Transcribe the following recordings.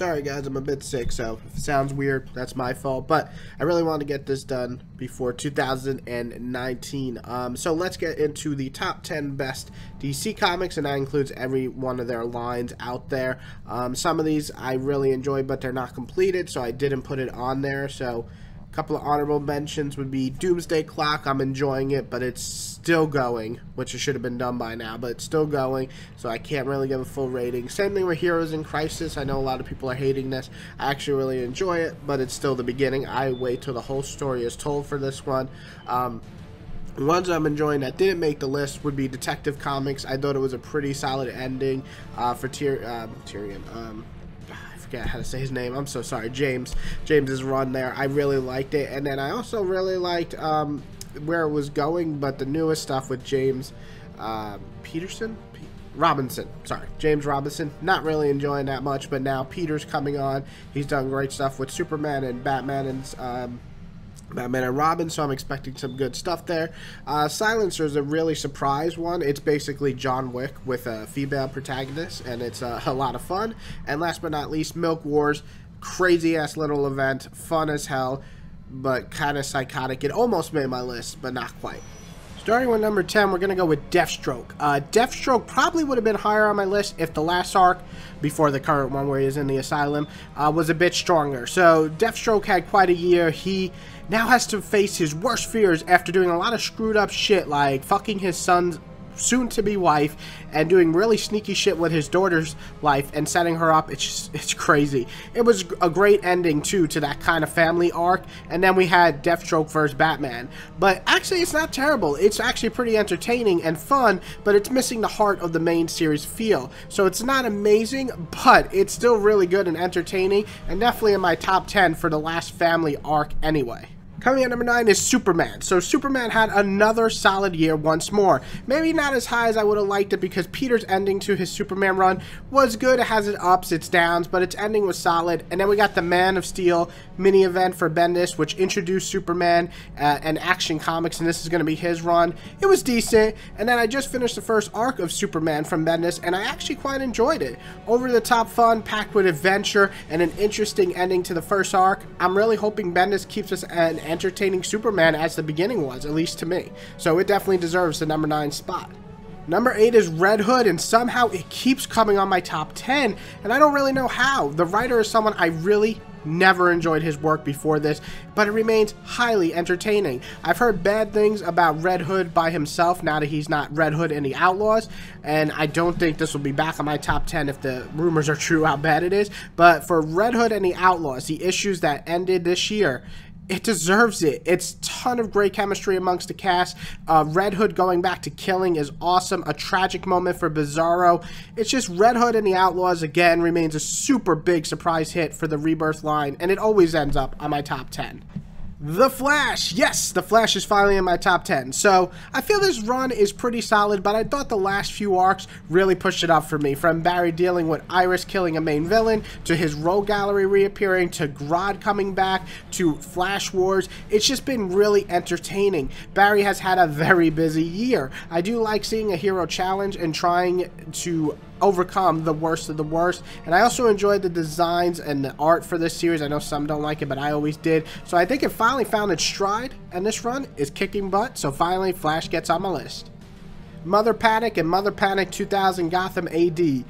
Sorry guys, I'm a bit sick, so if it sounds weird, that's my fault. But I really want to get this done before 2019. So let's get into the top 10 best DC comics, and that includes every one of their lines out there. Some of these I really enjoy, but they're not completed, so I didn't put it on there. So a couple of honorable mentions would be Doomsday Clock. I'm enjoying it, but it's still going, which it should have been done by now, but it's still going, so I can't really give a full rating. Same thing with Heroes in Crisis. I know a lot of people are hating this. I actually really enjoy it, but it's still the beginning. I wait till the whole story is told for this one. Ones I'm enjoying that didn't make the list would be Detective Comics. I thought it was a pretty solid ending for Tyrion. I forget how to say his name. I'm so sorry. James's run there. I really liked it, and then I also really liked where it was going, but the newest stuff with James Robinson. Sorry, James Robinson. Not really enjoying that much, but now Peter's coming on. He's done great stuff with Superman and Batman and Robin, so I'm expecting some good stuff there. Silencer is a really surprise one. It's basically John Wick with a female protagonist, and it's a lot of fun. And last but not least, Milk Wars. Crazy-ass little event, fun as hell, but kind of psychotic. It almost made my list, but not quite. Starting with number 10, we're going to go with Deathstroke. Deathstroke probably would have been higher on my list if the last arc, before the current one where he is in the asylum, was a bit stronger. So Deathstroke had quite a year. He now has to face his worst fears after doing a lot of screwed up shit, like fucking his son's soon-to-be wife and doing really sneaky shit with his daughter's life and setting her up. It's crazy. It was a great ending too to that kind of family arc, and then we had Deathstroke versus Batman. But actually it's not terrible. It's actually pretty entertaining and fun, but it's missing the heart of the main series feel. So it's not amazing, but it's still really good and entertaining, and definitely in my top 10 for the last family arc anyway. Coming at number 9 is Superman. So Superman had another solid year once more. Maybe not as high as I would have liked it, because Peter's ending to his Superman run was good. It has its ups, its downs, but its ending was solid. And then we got the Man of Steel mini event for Bendis, which introduced Superman and Action Comics, and this is going to be his run. It was decent. And then I just finished the first arc of Superman from Bendis, and I actually quite enjoyed it. Over the top fun, packed with adventure, and an interesting ending to the first arc. I'm really hoping Bendis keeps us an entertaining Superman as the beginning was, at least to me. So it definitely deserves the number 9 spot. Number 8 is Red Hood, and somehow it keeps coming on my top 10, and I don't really know how. The writer is someone I really never enjoyed his work before this, but it remains highly entertaining. I've heard bad things about Red Hood by himself now that he's not Red Hood and the Outlaws, and I don't think this will be back on my top 10 if the rumors are true how bad it is. But for Red Hood and the Outlaws, the issues that ended this year, it deserves it. It's a ton of great chemistry amongst the cast. Red Hood going back to killing is awesome. A tragic moment for Bizarro. It's just Red Hood and the Outlaws, again, remains a super big surprise hit for the Rebirth line, and it always ends up on my top 10. The Flash! Yes, The Flash is finally in my top 10. So, I feel this run is pretty solid, but I thought the last few arcs really pushed it up for me. From Barry dealing with Iris killing a main villain, to his Rogue Gallery reappearing, to Grodd coming back, to Flash Wars. It's just been really entertaining. Barry has had a very busy year. I do like seeing a hero challenge and trying to overcome the worst of the worst, and I also enjoyed the designs and the art for this series. I know some don't like it, but I always did. So I think it finally found its stride, and this run is kicking butt, so finally Flash gets on my list. Mother Panic and Mother Panic 2000 Gotham AD.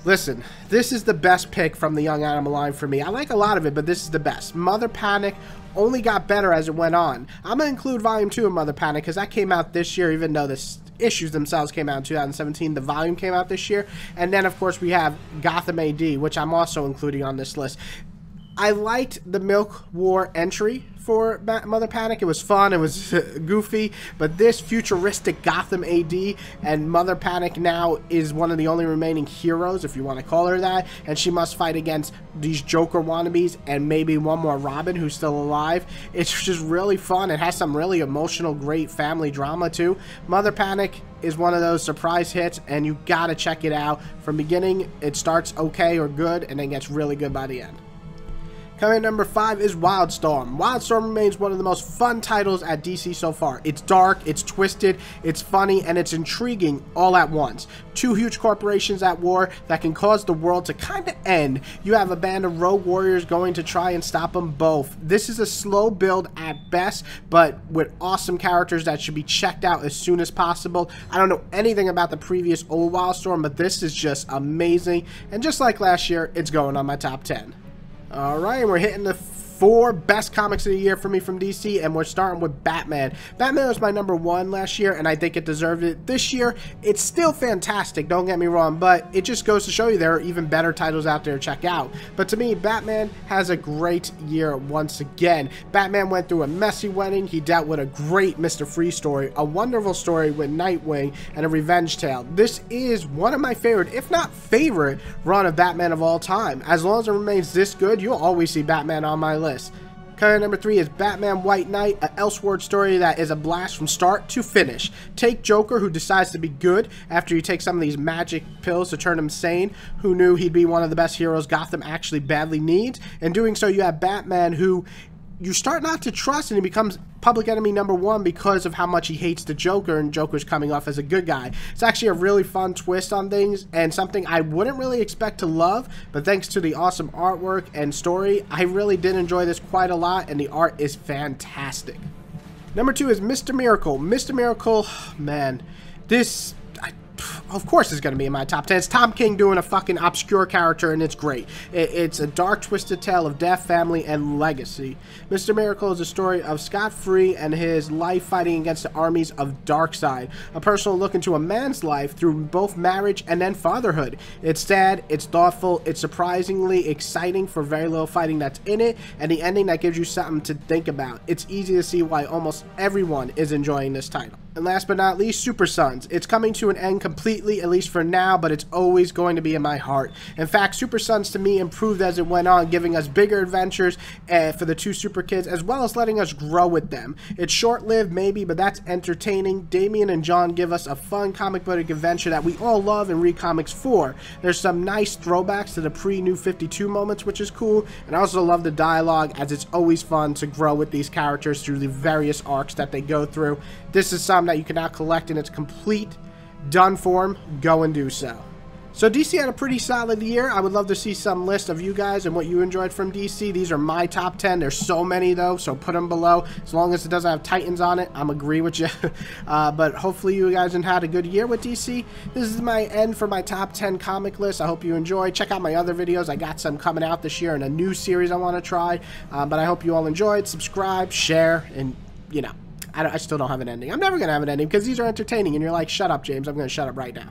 Listen, this is the best pick from the Young Animal line for me. I like a lot of it, but this is the best. Mother Panic only got better as it went on. I'm going to include Volume 2 of Mother Panic because that came out this year, even though the issues themselves came out in 2017. The volume came out this year. And then, of course, we have Gotham AD, which I'm also including on this list. I liked the Milk War entry for Mother Panic. It was fun, it was goofy, but this futuristic Gotham AD and Mother Panic now is one of the only remaining heroes, if you want to call her that, and she must fight against these Joker wannabes and maybe one more Robin who's still alive. It's just really fun. It has some really emotional, great family drama too. Mother Panic is one of those surprise hits, and you gotta check it out. From beginning, it starts okay or good, and then gets really good by the end. Coming at number 5 is Wildstorm. Wildstorm remains one of the most fun titles at DC so far. It's dark, it's twisted, it's funny, and it's intriguing all at once. Two huge corporations at war that can cause the world to kind of end. You have a band of rogue warriors going to try and stop them both. This is a slow build at best, but with awesome characters that should be checked out as soon as possible. I don't know anything about the previous old Wildstorm, but this is just amazing. And just like last year, it's going on my top 10. Alright, and we're hitting the 4 best comics of the year for me from DC, and we're starting with Batman. Batman was my number 1 last year, and I think it deserved it. This year, it's still fantastic, don't get me wrong, but it just goes to show you there are even better titles out there to check out. But to me, Batman has a great year once again. Batman went through a messy wedding, he dealt with a great Mr. Freeze story, a wonderful story with Nightwing, and a revenge tale. This is one of my favorite, if not favorite, run of Batman of all time. As long as it remains this good, you'll always see Batman on my list. Coming at number 3 is Batman White Knight, an Elseworld story that is a blast from start to finish. Take Joker, who decides to be good after you take some of these magic pills to turn him sane, who knew he'd be one of the best heroes Gotham actually badly needs. In doing so, you have Batman, who you start not to trust, and he becomes public enemy number 1 because of how much he hates the Joker, and Joker's coming off as a good guy. It's actually a really fun twist on things, and something I wouldn't really expect to love, but thanks to the awesome artwork and story, I really did enjoy this quite a lot, and the art is fantastic. Number 2 is Mr. Miracle. Mr. Miracle, man, this, of course, it's going to be in my top 10. It's Tom King doing a fucking obscure character, and it's great. It's a dark, twisted tale of death, family, and legacy. Mr. Miracle is a story of Scott Free and his life fighting against the armies of Darkseid. A personal look into a man's life through both marriage and then fatherhood. It's sad, it's thoughtful, it's surprisingly exciting for very little fighting that's in it, and the ending that gives you something to think about. It's easy to see why almost everyone is enjoying this title. And last but not least, Super Sons. It's coming to an end completely, at least for now, but it's always going to be in my heart. In fact, Super Sons to me improved as it went on, giving us bigger adventures for the 2 super kids, as well as letting us grow with them. It's short-lived, maybe, but that's entertaining. Damian and John give us a fun comic book adventure that we all love and read comics for. There's some nice throwbacks to the pre-New 52 moments, which is cool, and I also love the dialogue, as it's always fun to grow with these characters through the various arcs that they go through. This is something that you can now collect in its complete, done form. Go and do so. So DC had a pretty solid year. I would love to see some list of you guys and what you enjoyed from DC. These are my top 10. There's so many though, so put them below. As long as it doesn't have Titans on it, I'm agree with you. But hopefully you guys had a good year with DC. This is my end for my top 10 comic list. I hope you enjoyed. Check out my other videos. I got some coming out this year and a new series I want to try. But I hope you all enjoyed. Subscribe, share, and you know, I still don't have an ending. I'm never going to have an ending because these are entertaining, and you're like, shut up, James. I'm going to shut up right now.